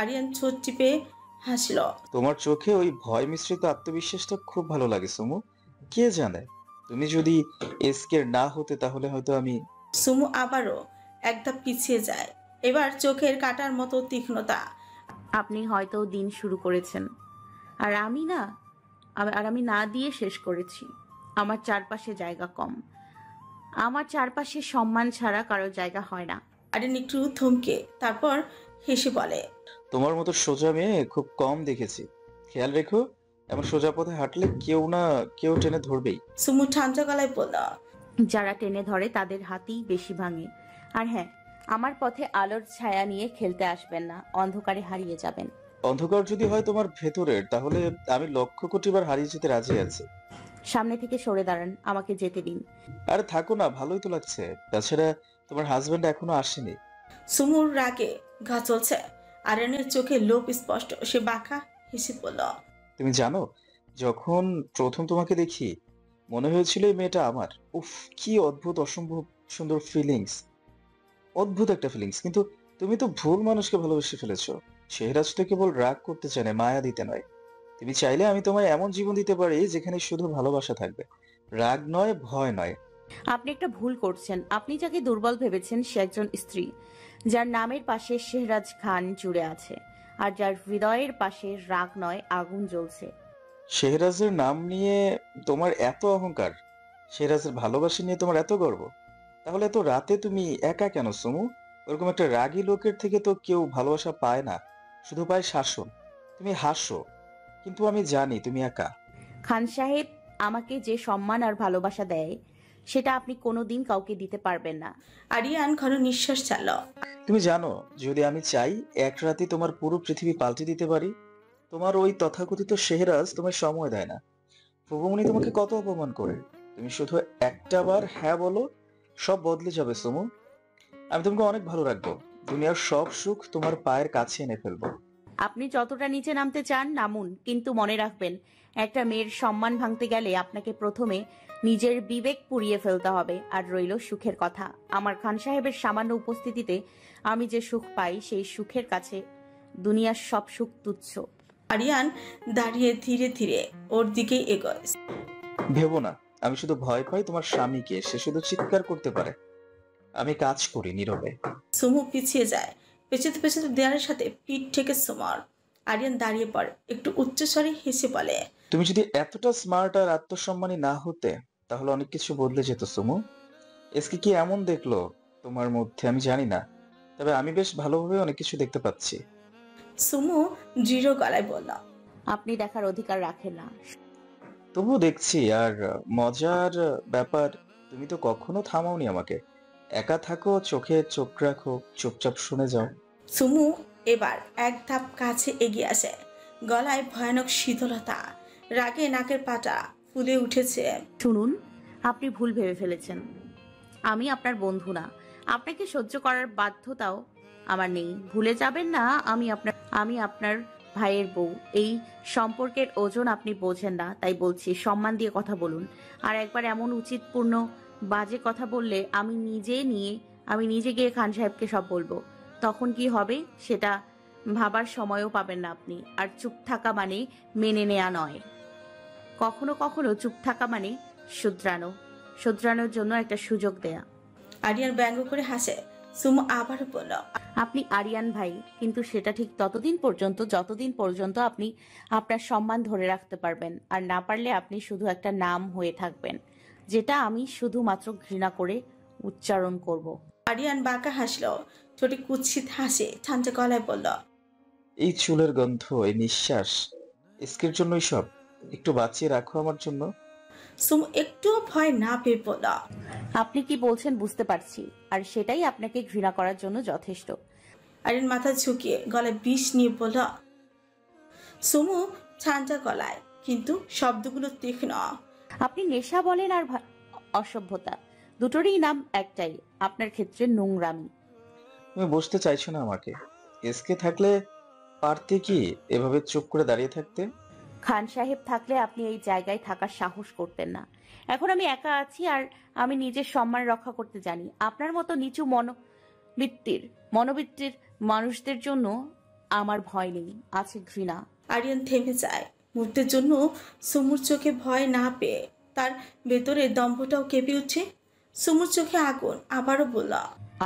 আরিয়ান ঠোঁট টিপে হাসল। তোমার চোখে ওই ভয় মিশ্রিত আত্মবিশ্বাসটা খুব ভালো লাগে সুমু। কে জানে, তুমি যদি এসকের না হতে তাহলে হয়তো আমি। সুমু আবারও এক ধাপ পিছিয়ে যায়, এবার চোখের কাটার মতো তীক্ষ্ণতা। আপনি হয়তো দিন শুরু করেছেন, আর আমি না, আমি না দিয়ে শেষ করেছি। আমার চারপাশে জায়গা কম, আমার চারপাশে সম্মান ছাড়া কারো জায়গা হয় না। আরিয়ান একটু থমকে তারপর হেসে বলে, তোমার মতো সোজা মেয়ে খুব কম দেখেছি। খেয়াল রেখো, এমন সোজা পথে হাঁটলে কেউ না কেউ টেনে ধরবেই। সুমু ঠান্ডা গলায় বলল, যারা টেনে ধরে তাদের হাতই বেশি ভাঙে। আর হ্যাঁ, আমার পথে আলোর ছায়া নিয়ে খেলতে আসবেন না, অন্ধকারে হারিয়ে যাবেন। অন্ধকার যদি হয় তোমার ভেতরের, তাহলে আমি লক্ষ কোটি বার হারিয়ে যেতে রাজি আছি। সামনে থেকে সরে দাঁড়ান, আমাকে যেতে দিন। আরে থাকো না, ভালোই তো লাগছে। তাছাড়া তোমার হাজবেন্ড এখনো আসেনি। সুমুর রাগে গা চলছে। আরিয়ানের চোখে লোভ স্পষ্ট, সে বাঁকা হেসে বলল, তুমি জানো, যখন প্রথম তোমাকে দেখি মনে হয়েছিল এই মেয়েটা আমার। উফ, কি অদ্ভুত অসম্ভব সুন্দর ফিলিংস। অদ্ভুত একটা ফিলিংস। কিন্তু তুমি তো ভুল মানুষকে ভালোবেসে ফেলেছো। শেহরাজ তো কেবল রাগ করতে চায় না, মায়া দিতে নয়। তুমি চাইলে আমি তোমায় এমন জীবন দিতে পারি যেখানে শুধু ভালোবাসা থাকবে, রাগ নয়, ভয় নয়। আপনি একটা ভুল করছেন। আপনি যাকে দুর্বল ভেবেছেন সে একজন স্ত্রী, যার নামের পাশে শেহরাজ খান জুড়ে আছে, আর যার হৃদয়ের পাশে রাগ নয় আগুন জ্বলছে। শেহরাজের নাম নিয়ে তোমার এত অহংকার, শেহরাজের ভালোবাসা নিয়ে তোমার এত গর্ব, তাহলে এত রাতে তুমি একা কেন সুমু? ওরকম একটা রাগী লোকের থেকে তো কেউ ভালোবাসা পায় না, শুধু পায় শাসন। তুমি হাসো, কিন্তু আমি জানি তুমি একা। খান সাহেব আমাকে যে সম্মান আর ভালোবাসা দেয় সেটা আপনি কোনোদিন কাউকে দিতে পারবেন না। আরিয়ান ঘন নিঃশ্বাস ছাড়ল। তুমি জানো, যদি আমি চাই এক রাতে তোমার পুরো পৃথিবী পাল্টে দিতে পারি। তোমার ওই তথাকথিত শেহরাজ তোমায় সময় দেয় না। প্রভুমনি তোমাকে কত অপমান করে, তুমি শুধু একটা বার হ্যাঁ বলো, সব বদলে যাবে সুমু। আমি তোমাকে অনেক ভালো রাখবো, দুনিয়ার সব সুখ তোমার পায়ের কাছে এনে ফেলবো। আপনি যতটা নিচে নামতে চান নামুন, কিন্তু মনে রাখবেন, একটা মেয়ের সম্মান ভাঙতে গেলে আপনাকে প্রথমে নিজের বিবেক পুড়িয়ে ফেলতে হবে। আর রইল সুখের কথা, আমার খান সাহেবের সামান্য উপস্থিতিতে আমি যে সুখ পাই সেই সুখের কাছে দুনিয়ার সব সুখ তুচ্ছ। আরিয়ান দাঁড়িয়ে ধীরে ধীরে ওর দিকেই এগোয়। ভেবো না, আমি শুধু ভয় পাই তোমার স্বামীকে, সে শুধু চিৎকার করতে পারে। আমি কাজ করি নীরবে। সুমু পিছিয়ে যায়, পেছাতে পেছাতে দেয়ালের সাথে পিঠ থেকে সুমার। আরিয়ান দাঁড়িয়ে পড়ে, একটু উচ্চস্বরে হেসে বলে, তুমি যদি এতটা স্মার্ট আর আত্মসম্মানী না হতে, তাহলে অনেক কিছু বদলে যেত সুমু। এসকে কি এমন দেখলো তোমার মধ্যে আমি জানি না, তবে আমি বেশ ভালোভাবে অনেক কিছু দেখতে পাচ্ছি। সুমু দৃঢ় গলায় বলল, আপনি দেখার অধিকার রাখেন না। তবুও দেখছি। আর মজার ব্যাপার, তুমি তো কখনো থামাওনি আমাকে। একা থাকো, চোখে চোখ রাখো, চুপচাপ শুনে যাও। সুমু এবার এক ধাপ কাছে এগিয়ে আসে, গলায় ভয়ানক শীতলতা, রাগে নাকের পাটা ফুলে উঠেছে। শুনুন, আপনি ভুল ভেবে ফেলেছেন। আমি আপনার বন্ধু না, আপনাকে সহ্য করার বাধ্যতাও আমার নেই। ভুলে যাবেন না, আমি আপনার ভাইয়ের বউ। এই সম্পর্কের ওজন আপনি বোঝেন না, তাই বলছি সম্মান দিয়ে কথা বলুন। আর একবার এমন উচিতপূর্ণ বাজে কথা বললে আমি নিজে গিয়ে খান সাহেবকে সব বলবো। তখন কি হবে সেটা ভাবার সময়ও পাবেন না আপনি। আর চুপ থাকা মানে মেনে নেয়া নয়, কখনো কখনো চুপ থাকা মানে শুধরানোর জন্য একটা সুযোগ দেয়া। আরিয়ান ব্যঙ্গ করে হাসে। সুমু আবারও বলল, আপনি আরিয়ান ভাই, কিন্তু সেটা ঠিক ততদিন পর্যন্ত যতদিন পর্যন্ত আপনি আপনার সম্মান ধরে রাখতে পারবেন। আর না পারলে আপনি শুধু একটা নাম হয়ে থাকবেন, যেটা আমি শুধুমাত্র ঘৃণা করে উচ্চারণ করব। আরিয়ান বাঁকা হাসলো, ঠোঁটে কুৎসিত হাসে, ঠান্ডা গলায় বলল, এই চুলের গন্ধ, এই নিঃশ্বাস, এসকের জন্যই সব। একটু বাঁচিয়ে রাখো আমার জন্য। সুমু একটুও ভয় না পেয়ে বলল, আপনি কি বলছেন বুঝতে পারছি, আর সেটাই আপনাকে ঘৃণা করার জন্য যথেষ্ট। আরিয়ান মাথা ঝুঁকিয়ে গলায় বিষ নিয়ে বলল। সুমু ঠান্ডা গলায়, কিন্তু শব্দগুলো তীক্ষ্ণ। আপনি নেশা বলেন আর অসভ্যতা, দুটোরই নাম একটাই, আপনার ক্ষেত্রে নোংরামি। তুমি বুঝতে চাইছো না আমাকে। এসকে থাকলে পারতে কি এভাবে চুপ করে দাঁড়িয়ে থাকতে? খান সাহেব থাকলে আপনি এই জায়গায় থাকার সাহস করতেন না। এখন আমি একা আছি, আর আমি নিজের সম্মান রক্ষা করতে জানি। আপনার মতো নিচু মনোবৃত্তির মানুষদের জন্য আমার ভয় নেই, আছে ঘৃণা। আরিয়ান থেমে যায়। মুহূর্তের জন্য সুমুর চোখে ভয় না পেয়ে তার ভেতরে দম্ভটাও কেঁপে উঠছে। সুমুর চোখে আগুন। আবারও বলল,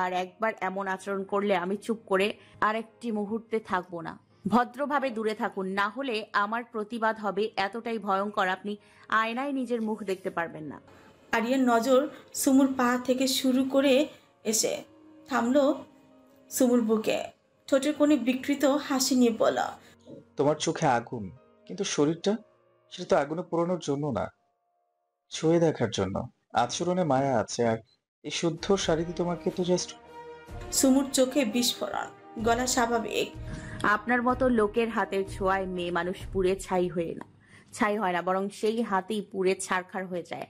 আর একবার এমন আচরণ করলে আমি চুপ করে আরেকটি মুহূর্তে থাকবো না। ভদ্রভাবে দূরে থাকুন, না হলে আমার প্রতিবাদ হবে এতটাই ভয়ঙ্কর আপনি আয়নায় নিজের মুখ দেখতে পারবেন না। আরিয়ান নজর সুমুর পা থেকে শুরু করে এসে থামলো সুমুর বুকে। ঠোঁটের কোণে বিকৃত হাসি নিয়ে বলল, তোমার চোখে আগুন, কিন্তু শরীরটা, সেটা তো আগুনে পোড়ানোর জন্য না, ছুঁয়ে দেখার জন্য। আচরণে মায়া আছে, আর এই শুদ্ধ শাড়িতে তোমাকে তো জাস্ট। সুমুর চোখে বিস্ফোরণ, গলা স্বাভাবিক। আপনার মতো লোকের হাতের ছোঁয়ায় মেয়ে মানুষ পুড়ে ছাই হয় না, বরং সেই হাতেই পুড়ে ছারখার হয়ে যায়।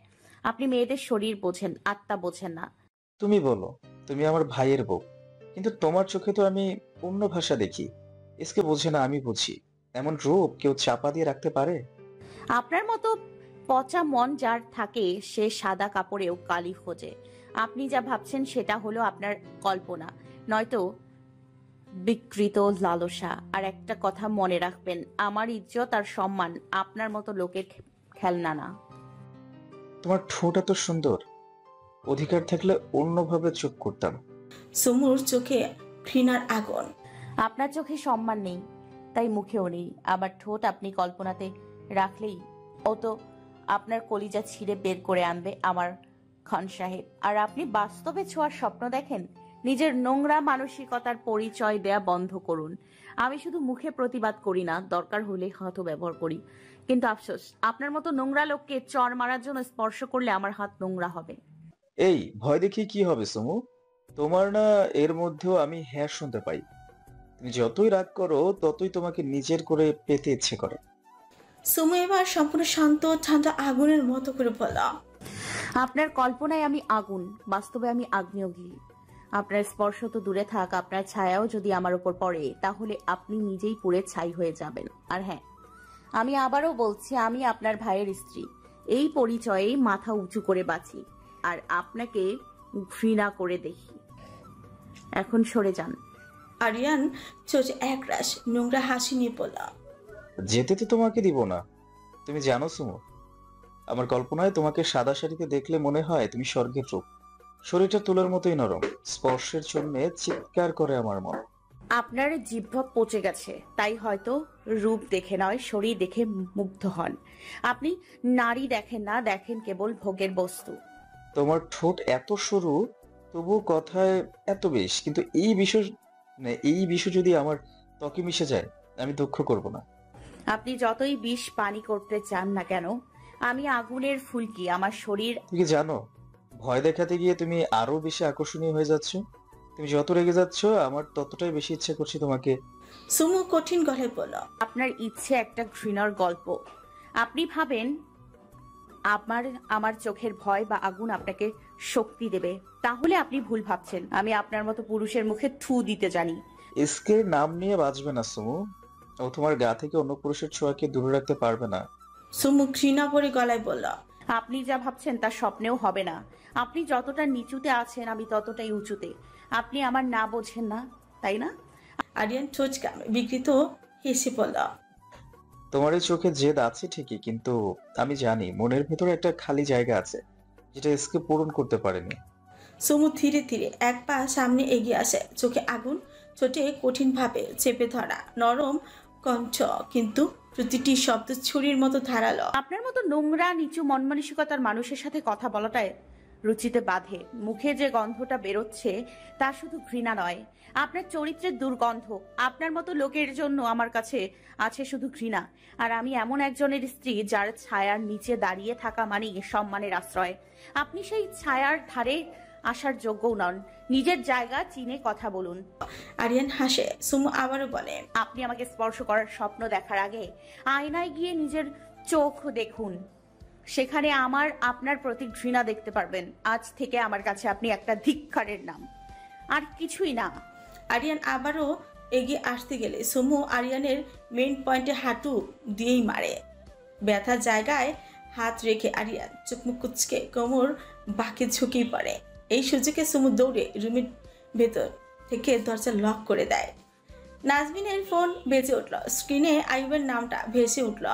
আপনি মেয়েদের শরীর বোঝেন, আত্মা বোঝেন না। তুমি বলো তুমি আমার ভাইয়ের বউ, কিন্তু তোমার চোখে তো আমি অন্য ভাষা দেখি। এসকে বোঝে না, আমি বুঝি। এমন রূপ কেউ চাপা দিয়ে রাখতে পারে? আপনার মতো পচা মন যার থাকে সে সাদা কাপড়েও কালি খোঁজে। আপনি যা ভাবছেন সেটা হলো আপনার কল্পনা, নয়তো বিকৃত লালসা। আর একটা কথা মনে রাখবেন, আমার ইজ্জত আর সম্মান আপনার মতো লোকের খেলনা না। তোমার ঠোঁট এত সুন্দর, অধিকার থাকলে অন্যভাবে চুপ করতাম। সুমুর চোখে ঘৃণার আগুন। আপনার চোখে সম্মান নেই, তাই মুখেও নেই। আবার ঠোঁট আপনি কল্পনাতে রাখলেই ও তো আপনার কলিজা ছিঁড়ে বের করে আনবে আমার খান সাহেব। আর আপনি বাস্তবে ছোঁয়ার স্বপ্ন দেখেন। নিজের নোংরা মানসিকতার পরিচয় দেয়া বন্ধ করুন। আমি শুধু মুখে প্রতিবাদ করি না, দরকার হলে হাতও ব্যবহার করি। কিন্তু আফসোস, আপনার মতো নোংরা লোককে চড় মারার জন্য স্পর্শ করলে আমার হাত নোংরা হবে। এই ভয় দেখিয়ে কি হবে সুমু? তোমার না এর মধ্যেও আমি হ্যাঁ শুনতে পাই। তুমি যতই রাগ করো ততই তোমাকে নিজের করে পেতে ইচ্ছে করে। সুমু এবার সম্পূর্ণ শান্ত ঠান্ডা আগুনের মতো করে বলল, আপনার কল্পনায় আমি আগুন, বাস্তবে আমি আগ্নেয়গিরি। আপনার স্পর্শ তো দূরে থাক, আপনার ছায়াও যদি আমার উপর পড়ে তাহলে আপনি নিজেই পুড়ে ছাই হয়ে যাবেন। আর হ্যাঁ, আমি আবারও বলছি, আমি আপনার ভাইয়ের স্ত্রী। এই পরিচয়ে মাথা উঁচু করে বাঁচি, আর আপনাকে ঘৃণা করে দেখি। এখন সরে যান। আরিয়ান চোখে একরাশ নোংরা হাসি নিয়ে বলল, যেতে তো তোমাকে দিব না। তুমি জানো সুমু, আমার কল্পনায় তোমাকে সাদা শাড়িতে দেখলে মনে হয় তুমি স্বর্গের রূপ। শরীরটা তুলার মতোই নরম, স্পর্শের জন্য চিৎকার করে আমার মন। আপনার জিহ্বা পচে গেছে, তাই হয়তো রূপ দেখে নয় শরীর দেখে মুগ্ধ হন। আপনি নারী দেখেন না, দেখেন কেবল ভোগের বস্তু। তোমার ঠোঁট এত সরু, তবু কথায় এত বেশ, কিন্তু এই বিষয় যদি আমার ত্বকে মিশে যায়, আমি দুঃখ করব না। আপনি যতই বিষ পানি করতে চান না কেন, আমি আগুনের ফুলকি। আমার শরীর। তুমি কি জানো, ভয় দেখাতে গিয়ে তুমি আরো বেশি আকর্ষণীয় হয়ে যাচ্ছ। তুমি যত রেগে যাচ্ছ, আমার ততটাই বেশি ইচ্ছে করছে তোমাকে। সুমু কঠিন গলায় বলল, আপনার ইচ্ছে একটা ঘৃণার গল্প। আপনি ভাবেন আমার চোখের ভয় বা আগুন আপনাকে শক্তি দেবে। তাহলে আপনি ভুল ভাবছেন। আমি আপনার মতো পুরুষের মুখে থু দিতে জানি। এসকের নাম নিয়ে বাঁচবে না সুমু। ও তোমার গা থেকে অন্য পুরুষের ছোঁয়াকে দূরে রাখতে পারবে না। সুমু ঘৃণা ভরে গলায় বলল, আপনি যা ভাবছেন তা স্বপ্নেও হবে না। আপনি যতটা নিচুতে আছেন আমি ততটাই উঁচুতে। আপনি আমার না বোঝেন না, তাই না? আরিয়ান ঠোঁট কামড়ে বিকৃত হেসে বলল, তোমার এই চোখে জেদ আছে ঠিকই, কিন্তু আমি জানি মনের ভেতরে একটা খালি জায়গা আছে, যেটা এসকে পূরণ করতে পারেনি। সুমু ধীরে ধীরে এক পা সামনে এগিয়ে আসে, চোখে আগুন, ঠোঁটে কঠিন ভাবে চেপে ধরা নরম কণ্ঠ, কিন্তু প্রতিটি শব্দ ছুরির মতো ধারালো। আপনার মতো নোংরা নিচু মন মানসিকতার মানুষের সাথে কথা বলাটাই রুচিতে বাধে। মুখে যে গন্ধটা বেরোচ্ছে তা শুধু ঘৃণা নয়, আপনার চরিত্রের দুর্গন্ধ। আপনার মতো লোকের জন্য আমার কাছে আছে শুধু ঘৃণা। আর আমি এমন একজনের স্ত্রী যার ছায়ার নিচে দাঁড়িয়ে থাকা মানেই সম্মানের আশ্রয়। আপনি সেই ছায়ার ধারে আসার যোগ্যও নন। নিজের জায়গা চিনে কথা বলুন। আরিয়ান হাসে। সুমু আবারও বলে, আপনি আমাকে স্পর্শ করার স্বপ্ন দেখার আগে আয়নায় গিয়ে নিজের চোখ দেখুন। সেখানে আপনার প্রতি ঘৃণা দেখতে পারবেন। আজ থেকে আমার কাছে আপনি একটা ধিক্কারের নাম, আর কিছুই না। আরিয়ান আবারও এগিয়ে আসতে গেলে সুমু আরিয়ানের মেইন পয়েন্টে হাঁটু দিয়েই মারে। ব্যথার জায়গায় হাত রেখে আরিয়ান চুকমুক কুচকে কোমর বাঁকে ঝুঁকেই পড়ে। এই সুযোগে সুমু দৌড়ে রুমের ভেতর থেকে দরজা লক করে দেয়। নাজমিনের ফোন বেজে উঠল। স্ক্রিনে আইয়ুবের নামটা ভেসে উঠল।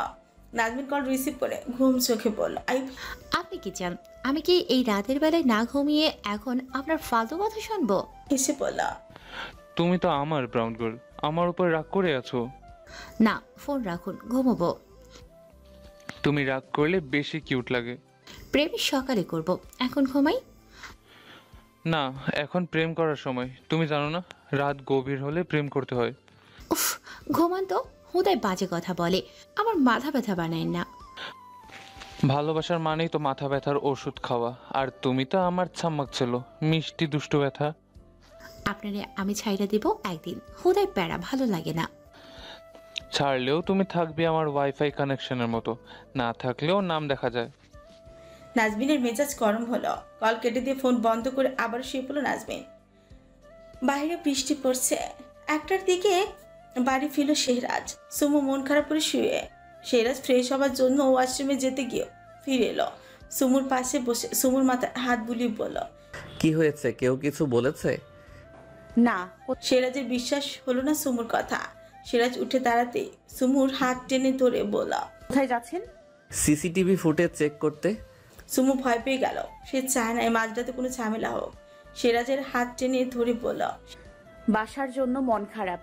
নাজমিন কল রিসিভ করে ঘুম চোখে বলল, আইয়ুব। আপনি কি চান আমি কি এই রাতের বেলায় না ঘুমিয়ে এখন আপনার ফালতু কথা শুনবো? হেসে বলল, তুমি তো আমার ব্রাউন গার্ল, আমার উপর রাগ করে আছো। না, ফোন রাখুন, ঘুমোবো। তুমি রাগ করলে বেশি কিউট লাগে। প্রেম সকালে করব, এখন ঘুমাই। না, এখন প্রেম করার সময়। তুমি জানো না রাত গভীর হলে প্রেম করতে হয়। উফ, ঘুমান তো, হুদায় বাজে কথা বলে, আমার মাথা ব্যথা বানায় না। ভালোবাসার মানেই তো মাথা ব্যথার ওষুধ খাওয়া, আর তুমি তো আমার ছাম্মাক ছিল, মিষ্টি দুষ্টু ব্যথা। আপনারে আমি ছাইড়া দিব একদিন, হুদায় প্যারা ভালো লাগে না। ছাড়লেও তুমি থাকবে আমার ওয়াইফাই কানেকশনের মতো, না থাকলেও নাম দেখা যায়। নাজমিনের মেজাজ গরম হলো। কল কেটে দিয়ে ফোন বন্ধ করে আবার শুয়ে পড়ল নাজমিন। বাইরে বৃষ্টি পড়ছে। 1টার দিকে বাড়ি ফিরল শেহরাজ। সুমু মন খারাপ করে শুয়ে। শেহরাজ ফ্রেশ হওয়ার জন্য ওয়াশরুমে যেতে গিয়ে ফিরে এলো। সুমুর পাশে বসে সুমুর মাথায় হাত বুলিয়ে বলল, কি হয়েছে, কেউ কিছু বলেছে? না। শেহরাজের বিশ্বাস হলো না সুমুর কথা। শেহরাজ উঠে দাঁড়াতে সুমুর হাত টেনে ধরে বলল, কোথায় যাচ্ছেন? সিসিটিভি ফুটেজ চেক করতে। সুমু ভয় পেয়ে গেল। সে চায় না এই মাঝরাতে কোনো ঝামেলা হোক। শেহরাজের হাত টেনে ধরে বলল, বাসার জন্য মন খারাপ,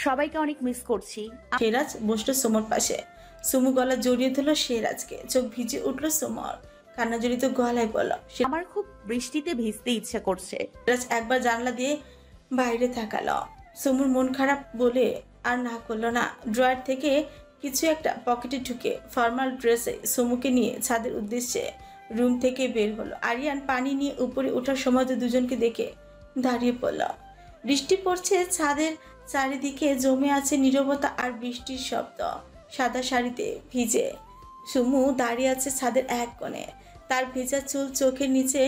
সবাইকে অনেক মিস করছি। শেহরাজ বসলো সুমুর পাশে। সুমু গলা জড়িয়ে ধরল শেহরাজকে। চোখ ভিজে উঠল সুমুর। কান্না জড়িত গলায় বলল, আমার খুব বৃষ্টিতে ভিজতে ইচ্ছে করছে। শেহরাজ একবার জানলা দিয়ে বাইরে তাকালো। সুমুর মন খারাপ বলে আর না করলো না। ড্রয়ার থেকে কিছু একটা পকেটে ঢুকে ফর্মাল ড্রেসে সুমুকে নিয়ে ছাদের উদ্দেশ্যে রুম থেকে বের হলো। আরিয়ান পানি নিয়ে উপরে ওঠার সময় তো দুজনকে দেখে দাঁড়িয়ে পড়ল। বৃষ্টি পড়ছে, ছাদের চারিদিকে জমে আছে নীরবতা আর বৃষ্টির শব্দ। সাদা শাড়িতে ভিজে সুমু দাঁড়িয়ে আছে ছাদের এক কোণে। তার ভেজা চুল, চোখের নিচে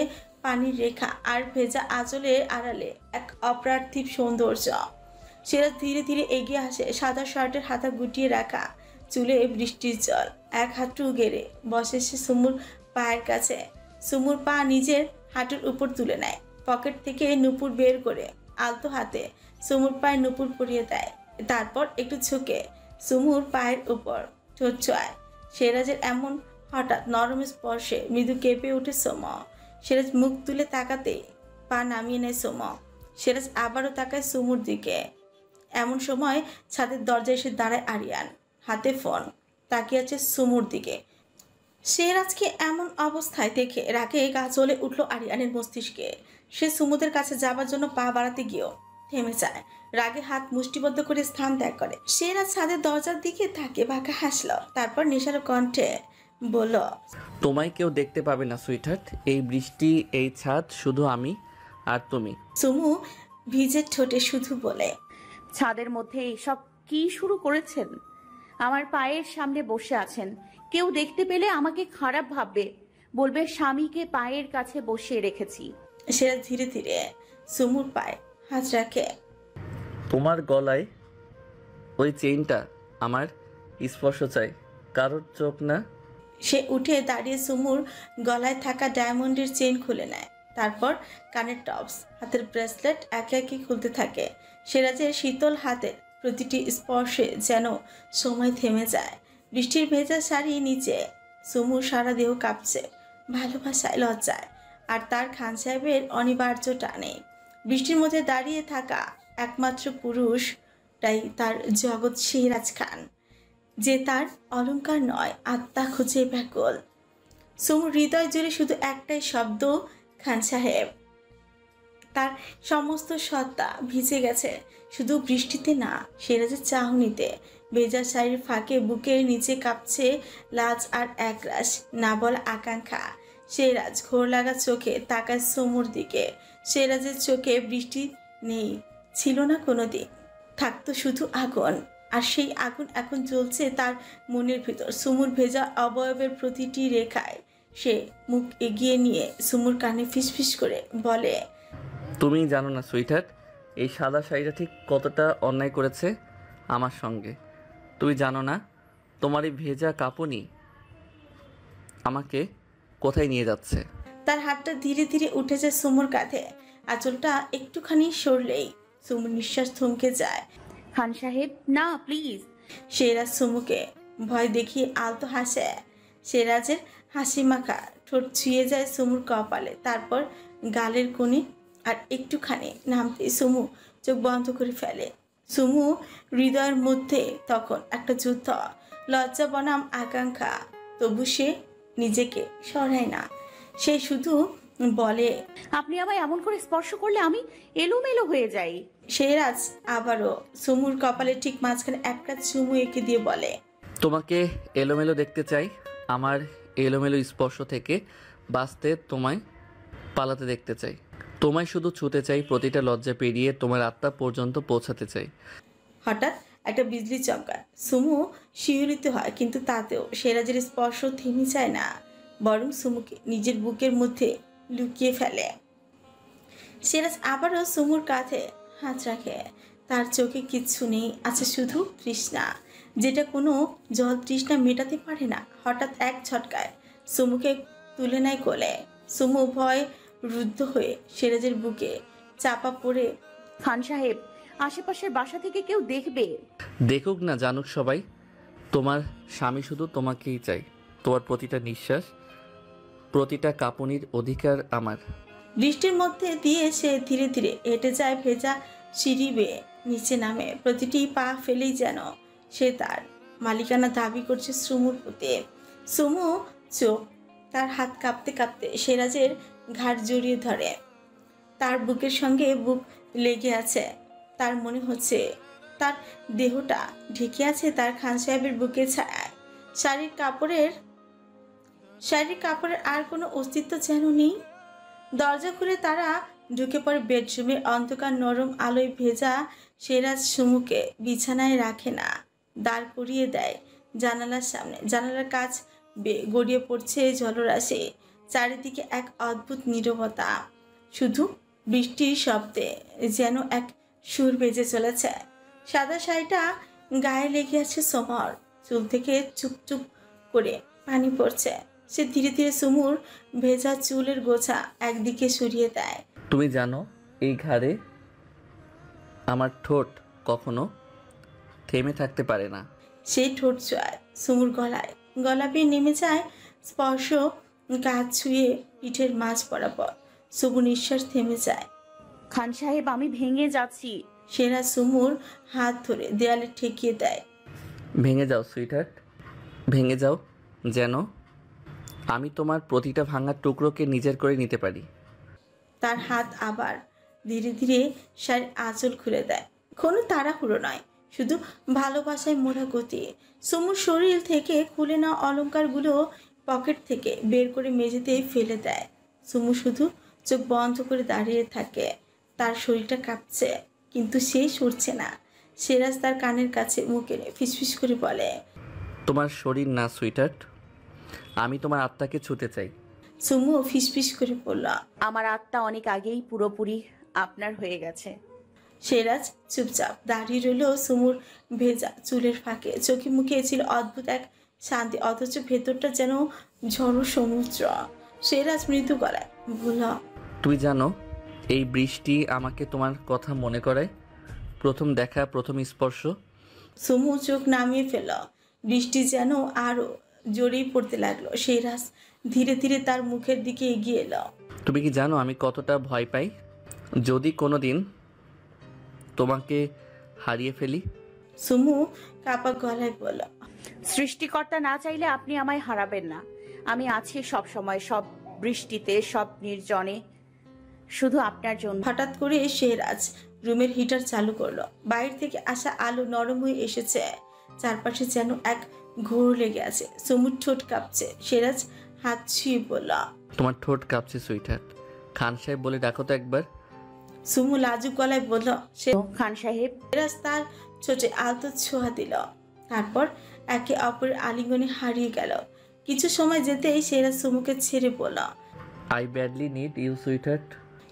পানির রেখা আর ভেজা আঁচলের আড়ালে এক অপ্রার্থিব সৌন্দর্য। সেরা ধীরে ধীরে এগিয়ে আসে। সাদা শার্টের হাতা গুটিয়ে রাখা, চুলে বৃষ্টির জল। এক হাঁটু গেড়ে বসে সে সুমুর পায়ের কাছে। সুমুর পা নিজের হাঁটুর উপর তুলে নেয়। পকেট থেকে নুপুর বের করে আলতো হাতে সুমুর পায়ে নুপুর পরিয়ে দেয়। তারপর একটু ঝুঁকে সুমুর পায়ের উপর ঠোঁট ছোঁয়ায়। শেহরাজের এমন হঠাৎ নরম স্পর্শে মৃদু কেঁপে ওঠে সোম। শেহরাজ মুখ তুলে তাকাতেই পা নামিয়ে নেয় সোম। শেহরাজ আবারও তাকায় সুমুর দিকে। এমন সময় ছাদের দরজায় এসে দাঁড়ায় আরিয়ান, হাতে ফোন, তাকিয়ে আছে সুমুর দিকে। শেহরাজকে এমন অবস্থায় দেখে রাগে গা জ্বলে উঠল আরিয়ানের মস্তিষ্কে। সে সুমুদের কাছে যাবার জন্য পা বাড়াতে গিয়েও থেমে যায়। রাগে হাত মুষ্টিবদ্ধ করে স্থান ত্যাগ করে। শেহরাজ ছাদের দরজার দিকে তাকে বাঁকা হাসল। তারপর নেশালো কণ্ঠে বলল, তোমায় কেউ দেখতে পাবে না সুইটহার্ট, এই বৃষ্টি, এই ছাদ, শুধু আমি আর তুমি। সুমু ভিজে ঠোঁটে শুধু বলে, ছাদের মধ্যে এসব কি শুরু করেছেন? আমার পায়ের সামনে বসে আছেন, কেউ দেখতে পেলে আমাকে খারাপ ভাববে, বলবে স্বামীকে পায়ের কাছে বসিয়ে রেখেছি। শেহরাজ ধীরে ধীরে সুমুর পায়ে হাত রাখে। তোমার গলায় ওই চেইনটা আমার স্পর্শ চাই, কারোর চোখ না। সে উঠে দাঁড়িয়ে সুমুর গলায় থাকা ডায়মন্ডের চেইন খুলে নেয়। তারপর কানের টপস, হাতের ব্রেসলেট একে একে খুলতে থাকে। শেহরাজের শীতল হাতের প্রতিটি স্পর্শে যেন সময় থেমে যায়। বৃষ্টির ভেজা শাড়ি নিচে সুমুর সারা দেহ কাঁপছে, ভালোবাসায়, লজ্জায় আর তার খান সাহেবের অনিবার্য টানে। বৃষ্টির মধ্যে দাঁড়িয়ে থাকা একমাত্র পুরুষটাই তার জগৎ শেহরাজ খান, যে তার অলংকার নয়, আত্মা খুঁজে ব্যাকুল। সুমুর হৃদয় জুড়ে শুধু একটাই শব্দ, খান সাহেব। তার সমস্ত সত্তা ভিজে গেছে শুধু বৃষ্টিতে না, শেহরাজের চাহনিতে। ভেজা শাড়ির ফাঁকে বুকের নিচে কাঁপছে লাজ আর একরাশ না বলা আকাঙ্ক্ষা। শেহরাজ ঘোর লাগা চোখে তাকায় সুমুর দিকে। শেহরাজের চোখে বৃষ্টি নেই, ছিল না কোনোদিন, থাকতো শুধু আগুন। আর সেই আগুন এখন জ্বলছে তার মনের ভিতর। সুমুর ভেজা অবয়বের প্রতিটি রেখায় সে মুখ এগিয়ে নিয়ে সুমুর কানে ফিসফিস করে বলে, তুমি জানো না সুইটহার্ট, এই সাদা শাড়িটা ঠিক কতটা অন্যায় করেছে আমার সঙ্গে। তুমি জানো না তোমার এই ভেজা কাঁপুনি আমাকে কোথায় নিয়ে যাচ্ছে। তার হাতটা ধীরে ধীরে উঠে যায় সুমুর কাঁধে। আঁচলটা একটুখানি সরলেই সুমুর নিঃশ্বাস থমকে যায়। খান সাহেব না প্লিজ। সিরাজ সুমুকে ভয় দেখিয়ে আলতো হাসে। সিরাজের হাসি মাখা ঠোঁট ছুঁয়ে যায় সুমুর কপালে, তারপর গালের কোণে, আর একটুখানি নামতে সুমু চোখ বন্ধ করে ফেলে। সুমু হৃদয়ের মধ্যে তখন একটা যুদ্ধ, লজ্জা বনাম আকাঙ্ক্ষা। তবু সে নিজেকে সরায় না। সে শুধু বলে, আপনি আমায় এমন করে স্পর্শ করলে আমি এলোমেলো হয়ে যাই। সিরাজ আবারও সুমুর কপালে ঠিক মাঝখানে একটা চুমু এঁকে দিয়ে বলে, তোমাকে এলোমেলো দেখতে চাই। আমার এলোমেলো স্পর্শ থেকে বাঁচতে তোমায় পালাতে দেখতে চাই। তোমায় শুধু ছুতে চাই, প্রতিটা লজ্জা পেরিয়ে তোমার আত্মা পর্যন্ত পৌঁছাতে চাই। হঠাৎ একটা বিজলি চমকায়। সুমু শিহরিত হয়, কিন্তু তাতেও সিরাজের স্পর্শ থেমে যায় না, বরং সুমুকে নিজের বুকের মধ্যে লুকিয়ে ফেলে। সিরাজ আবারও সুমুর কাঁধে হাত রাখে। তার চোখে কিচ্ছু নেই, আছে শুধু তৃষ্ণা, যেটা কোনো জল তৃষ্ণা মেটাতে পারে না। হঠাৎ এক ঝটকায় সুমুকে তুলে নেয় কোলে। সুমু ভয় রুদ্ধ হয়ে সিরাজের বুকে চাপা পড়ে। খান সাহেব, আশেপাশের বাসা থেকে কেউ দেখবে। দেখুক না, জানুক সবাই, তোমার স্বামী শুধু তোমাকেই চাই। তোমার প্রতিটা নিঃশ্বাস, প্রতিটা কাঁপুনির অধিকার আমার। বৃষ্টির মধ্যে দিয়ে সে ধীরে ধীরে হেঁটে যায় ভেজা সিঁড়ি বেয়ে নিচে নামে। প্রতিটি পা ফেলেই যেন সে তার মালিকানা দাবি করছে সুমুর প্রতি। সুমু চোখ, তার হাত কাঁপতে কাঁপতে সিরাজের ঘাড় জড়িয়ে ধরে। তার বুকের সঙ্গে বুক লেগে আছে। তার মনে হচ্ছে তার দেহটা ঢেকে আছে তার খান সাহেবের বুকের ছায়ায়। শাড়ির কাপড়ের আর কোনো অস্তিত্ব যেন নেই। দরজা খুলে তারা ঢুকে পড়ে বেডরুমে। অন্ধকার নরম আলোয় ভেজা সিরাজ সুমুকে বিছানায় রাখে না, দাঁড় করিয়ে দেয় জানালার সামনে। জানালার কাছ বেয়ে গড়িয়ে পড়ছে জলরাশি। চারিদিকে এক অদ্ভুত নীরবতা, শুধু বৃষ্টির শব্দে যেন এক সুর বেজে চলেছে। সাদা শাড়িটা গায়ে লেগে আছে সমর, চুল থেকে চুপ চুপ করে পানি পড়ছে। সে ধীরে ধীরে সুমুর ভেজা চুলের গোছা একদিকে সরিয়ে দেয়। তুমি জানো, এই ঘাড়ে আমার ঠোঁট কখনো থেমে থাকতে পারে না। সেই ঠোঁট ছোঁয়ায় সুমুর গলায়, গলা বেয়ে নেমে যায় স্পর্শ, কাজ ছুঁয়ে পিঠের মাঝ বরাবর। সুমু নিঃশ্বাস থেমে যায়। খান সাহেব, আমি ভেঙে যাচ্ছি। সেরা সুমুর হাত ধরে দেয়ালে ঠেকিয়ে দেয়। ভেঙে যাও সুইটহার্ট, ভেঙে যাও, যেন আমি তোমার প্রতিটা ভাঙার টুকরোকে নিজের করে নিতে পারি। তার হাত আবার ধীরে ধীরে শাড়ির আঁচল খুলে দেয়। কোনো তাড়াহুড়ো নয়, শুধু ভালোবাসায় মোড়া গতি। সুমুর শরীর থেকে খুলে নেওয়া অলংকারগুলো পকেট থেকে বের করে মেঝেতে ফেলে দেয়। সুমু শুধু চোখ বন্ধ করে দাঁড়িয়ে থাকে। তার শরীরটা কাঁপছে, কিন্তু সে সরছে না। সিরাজ তার কানের কাছে মুখ এনে ফিসফিস করে বলে, তোমার শরীর না সুইটহার্ট, আমি তোমার আত্মাকে ছুতে চাই। সুমু ফিসফিস করে বলল, আমার আত্মা অনেক আগেই পুরোপুরি আপনার হয়ে গেছে। সিরাজ চুপচাপ দাঁড়িয়ে রইল সুমুর ভেজা চুলের ফাঁকে। চোখে মুখে ছিল অদ্ভুত এক শান্তি, অথচ ভেতরটা যেন ঝড়ো সমুদ্র। সিরাজ মৃদু গলায় বলল, তুই জানো, এই বৃষ্টি আমাকে তোমার কথা মনে করায়। প্রথম দেখা, প্রথম স্পর্শ। সুমু চোখ নামিয়ে ফেল। বৃষ্টি যেন আরো জোরেই পড়তে লাগলো। সিরাজ ধীরে ধীরে তার মুখের দিকে এগিয়ে এলো। তুমি কি জানো আমি কতটা ভয় পাই যদি কোনো দিন তোমাকে হারিয়ে ফেলি? সুমু কাপা গলায় বলল, সৃষ্টিকর্তা না চাইলে আপনি আমায় হারাবেন না। আমি আছি সব সময়, সব বৃষ্টিতে, সব নির্জনে, শুধু আপনার জন্য। হঠাৎ করে সিরাজ রুমের হিটার চালু করলো। বাইরে থেকে আসা আলো নরম হয়ে এসেছে। চারপাশে যেন এক ঘোর লেগে আছে। সুমুর ঠোঁট কাঁপছে। সিরাজ হাত ছুঁয়ে বলল, তোমার ঠোঁট কাঁপছে সুইটহার্ট। খান সাহেব বলে ডাকো তো একবার। সুমু লাজুক গলায় বলল। খান সাহেব। সিরাজ তার ছোটে আলতো ছোঁয়া দিল। তারপর একে অপরের আলিঙ্গনে হারিয়ে গেল। কিছু সময় যেতেই সিরাজ সুমুকে ছেড়ে বলল, I badly need you sweetheart.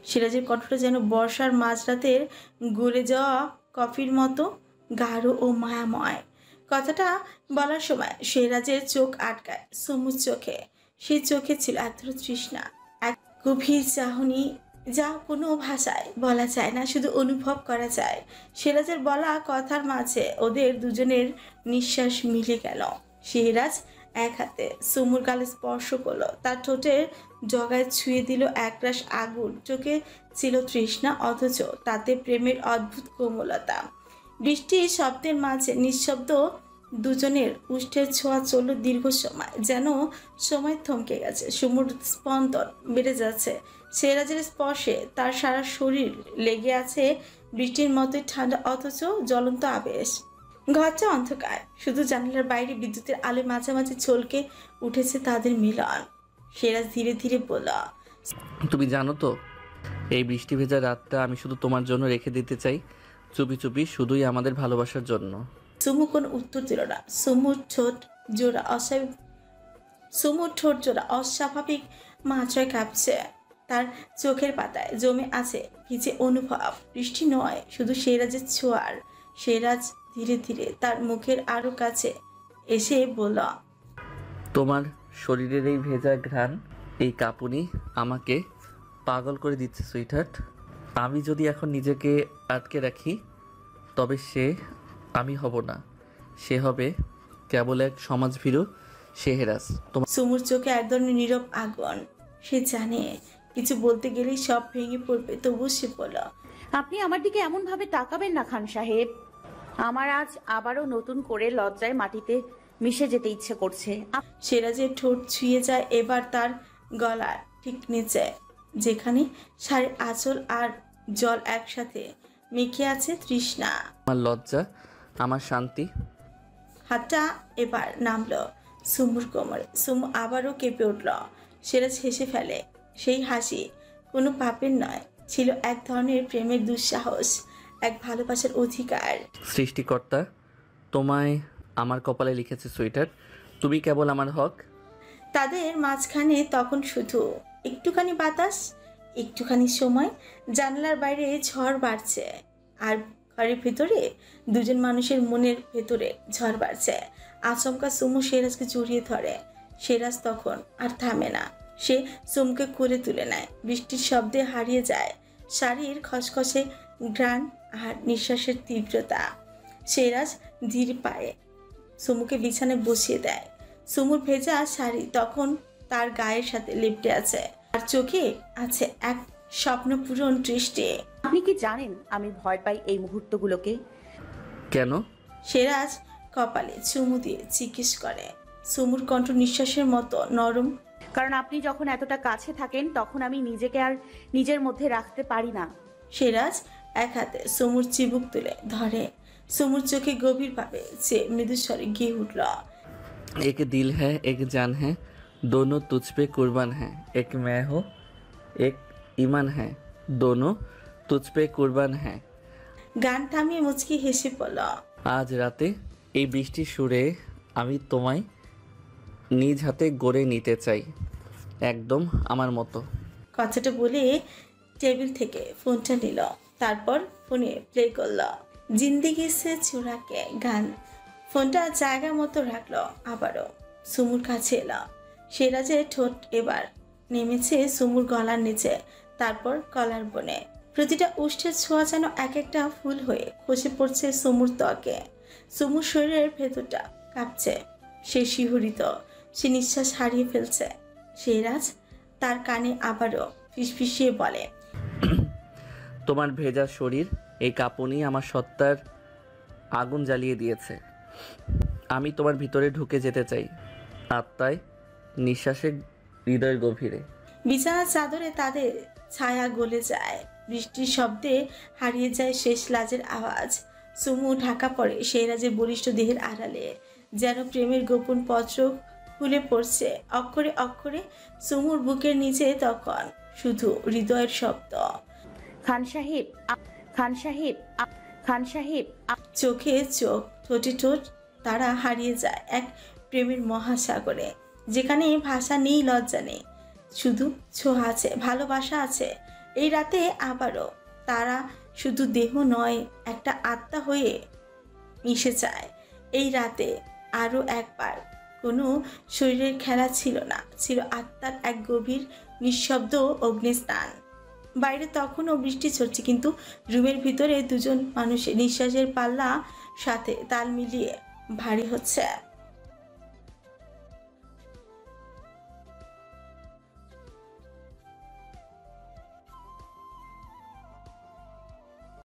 সিরাজের কণ্ঠটা যেন বর্ষার মাঝরাতের গলে যাওয়া কফির মতো গাঢ় ও মায়াময়। কথাটা বলার সময় সিরাজের চোখ আটকায় সুমুর চোখে। সেই চোখে ছিল এক তৃষ্ণা, এক গভীর চাহনি। যা কোনো ভাষায় বলা যায় না, শুধু অনুভব করা যায়। সিরাজের বলা কথার মাঝে ওদের দুজনের নিঃশ্বাস মিলে গেল। সিরাজ এক হাতে সুমুর গালে স্পর্শ করলো, তার ঠোঁটের জগায় ছুঁয়ে দিল একরাশ আগুন। চোখে ছিল তৃষ্ণা, অথচ তাতে প্রেমের অদ্ভুত কোমলতা। বৃষ্টির শব্দের মাঝে নিঃশব্দ দুজনের উষ্ঠের ছোঁয়া চলল দীর্ঘ সময়, যেন সময় থমকে গেছে। সুমুর স্পন্দন বেড়ে যাচ্ছে, সিরাজের স্পর্শে তার সারা শরীর লেগে আছে বৃষ্টির মতোই ঠান্ডা, অথচ জ্বলন্ত আবেশ। ঘরটা অন্ধকার, শুধু জানালার বাইরে বিদ্যুতের আলো মাঝামাঝি ছলকে উঠেছে তাদের মিলন। সিরাজ ধীরে ধীরে বলল, তুমি জানো তো, এই বৃষ্টি ভেজা রাতটা আমি শুধু তোমার জন্য রেখে দিতে চাই, চুপি চুপি, শুধুই আমাদের ভালোবাসার জন্য। সুমু কোনো উত্তর দিল না। সুমুর ঠোঁট জোড়া অস্বাভাবিক মাত্রায় কাঁপছে, তার চোখের পাতায় জমে আছে ভিজে অনুভব। বৃষ্টি নয়, শুধু সিরাজের ছোঁয়ার। সিরাজ ধীরে ধীরে তার মুখের আরো কাছে এসে বলল, তোমার শরীরের এই ভেজা ঘ্রাণ, এই কাঁপুনি আমাকে পাগল করে দিচ্ছে সুইটহার্ট। আমি যদি এখন নিজেকে আটকে রাখি, তবে সে আমি হব না, সে হবে কেবল এক সমাজভীরু শেহরাজ। তোমার সুমুর চোখে এক ধরনের নীরব আগুন। সে জানে কিছু বলতে গেলেই সব ভেঙে পড়বে, তবুও সে বলল, আপনি আমার দিকে এমন ভাবে তাকাবেন না খান সাহেব। আমার আজ আবারও নতুন করে লজ্জায় মাটিতে মিশে যেতে ইচ্ছে করছে। সিরাজের ঠোঁট ছুঁয়ে যায় এবার তার গলার ঠিক নিচে, যেখানে শাড়ির আঁচল আর জল একসাথে মেখে আছে তৃষ্ণা। লজ্জা, আমার শান্তি। হাতটা এবার নামলো সুমুর কোমরে। সুমু আবারও কেঁপে উঠল। সিরাজ হেসে ফেলে। সেই হাসি কোনো পাপের নয়, ছিল এক ধরনের প্রেমের দুঃসাহস, এক ভালোবাসার অধিকার। সৃষ্টিকর্তা তোমায় আমার কপালে লিখেছে সুইটার, তুমি কেবল আমার হক। তাদের মাঝখানে তখন শুধু একটুখানি বাতাস, একটুখানি সময়। জানালার বাইরে ঝড় বাড়ছে, আর ঘরের ভেতরে দুজন মানুষের মনের ভেতরে ঝড় বাড়ছে। আচমকা সুমু সিরাজকে জড়িয়ে ধরে। সিরাজ তখন আর থামে না, সে সুমুকে কোলে তুলে নেয়। বৃষ্টির শব্দে হারিয়ে যায় শাড়ির খসখসে ঘ্রাণ আর নিঃশ্বাসের তীব্রতা। সিরাজ ধীর পায়ে সুমুকে বিছানায় বসিয়ে দেয়। সুমুর ভেজা শাড়ি তখন তার গায়ের সাথে লিপটে আছে, আর চোখে আছে এক স্বপ্নপূরণ দৃষ্টি। আপনি কি জানেন আমি ভয় পাই এই মুহূর্তগুলোকে? কেন? সিরাজ কপালে চুমু দিয়ে জিজ্ঞেস করে। সুমুর কণ্ঠ নিঃশ্বাসের মতো নরম। কারণ আপনি যখন এতটা কাছে থাকেন, তখন আমি নিজেকে আর নিজের মধ্যে রাখতে পারি না। সিরাজ এক হাতে সুমুর চিবুক তুলে ধরে। সুমুর চোখে গভীরভাবে সে মৃদুস্বরে গিয়ে উঠল, एक दिल है, एक जान है, दोनों तुझ पे कुर्बान है। एक मैं हो, एक ईमान है, दोनों तुझ पे कुर्बान है। গান থামিয়ে মুচকি হেসে পড়ল, আজ রাতে এই বৃষ্টির সুরে আমি তোমায় নিজ হাতে গড়ে নিতে চাই, একদম আমার মতো। কথাটা বলে টেবিল থেকে ফোনটা নিল, তারপর ফোনে প্লে করল জিন্দেগি সে চুরাকে গান। ফোনটা জায়গা মতো রাখলো। আবারও সুমুর কাছে এলো। সিরাজের ঠোঁট এবার নেমেছে সুমুর গলার নিচে, তারপর গলার বনে। প্রতিটা উষ্ঠের ছোঁয়া যেন এক একটা ফুল হয়ে খসে পড়ছে সুমুর ত্বকে। সুমুর শরীরের ভেতরটা কাঁপছে, সে শিহরিত, সে নিঃশ্বাস হারিয়ে ফেলছে। সিরাজ তার কানে আবারও ফিসফিসিয়ে বলে, তোমার ভেজা শরীর, এই কাঁপুনি আমার সত্তার আগুন জ্বালিয়ে দিয়েছে। আমি তোমার ভিতরে ঢুকে যেতে চাই, আত্মায়, নিঃশ্বাসে, হৃদয়ের গভীরে। বিছানার চাদরে তাদের ছায়া গলে যায়। বৃষ্টির শব্দে হারিয়ে যায় শেষ লাজের আওয়াজ। সুমু ঢাকা পড়ে সিরাজের বলিষ্ঠ দেহের আড়ালে, যেন প্রেমের গোপন পত্র খুলে পড়ছে অক্ষরে অক্ষরে। সুমুর বুকের নিচে তখন শুধু হৃদয়ের শব্দ। খান সাহেব, খান সাহেব, খান সাহেব। চোখে চোখ, ঠোঁটে ঠোঁট, তারা হারিয়ে যায় এক প্রেমের মহাসাগরে, যেখানে ভাষা নেই, লজ্জা নেই, শুধু ছোঁয়া আছে, ভালোবাসা আছে। এই রাতে আবারও তারা শুধু দেহ নয়, একটা আত্মা হয়ে মিশে যায়। এই রাতে আরও একবার কোনো শরীরের খেলা ছিল না, ছিল আত্মার এক গভীর নিঃশব্দ অগ্নিস্নান। বাইরে তখনও বৃষ্টি ঝরছে, কিন্তু রুমের ভিতরে দুজন মানুষের নিঃশ্বাসের পাল্লা সাথে তাল মিলিয়ে ভারী হচ্ছে।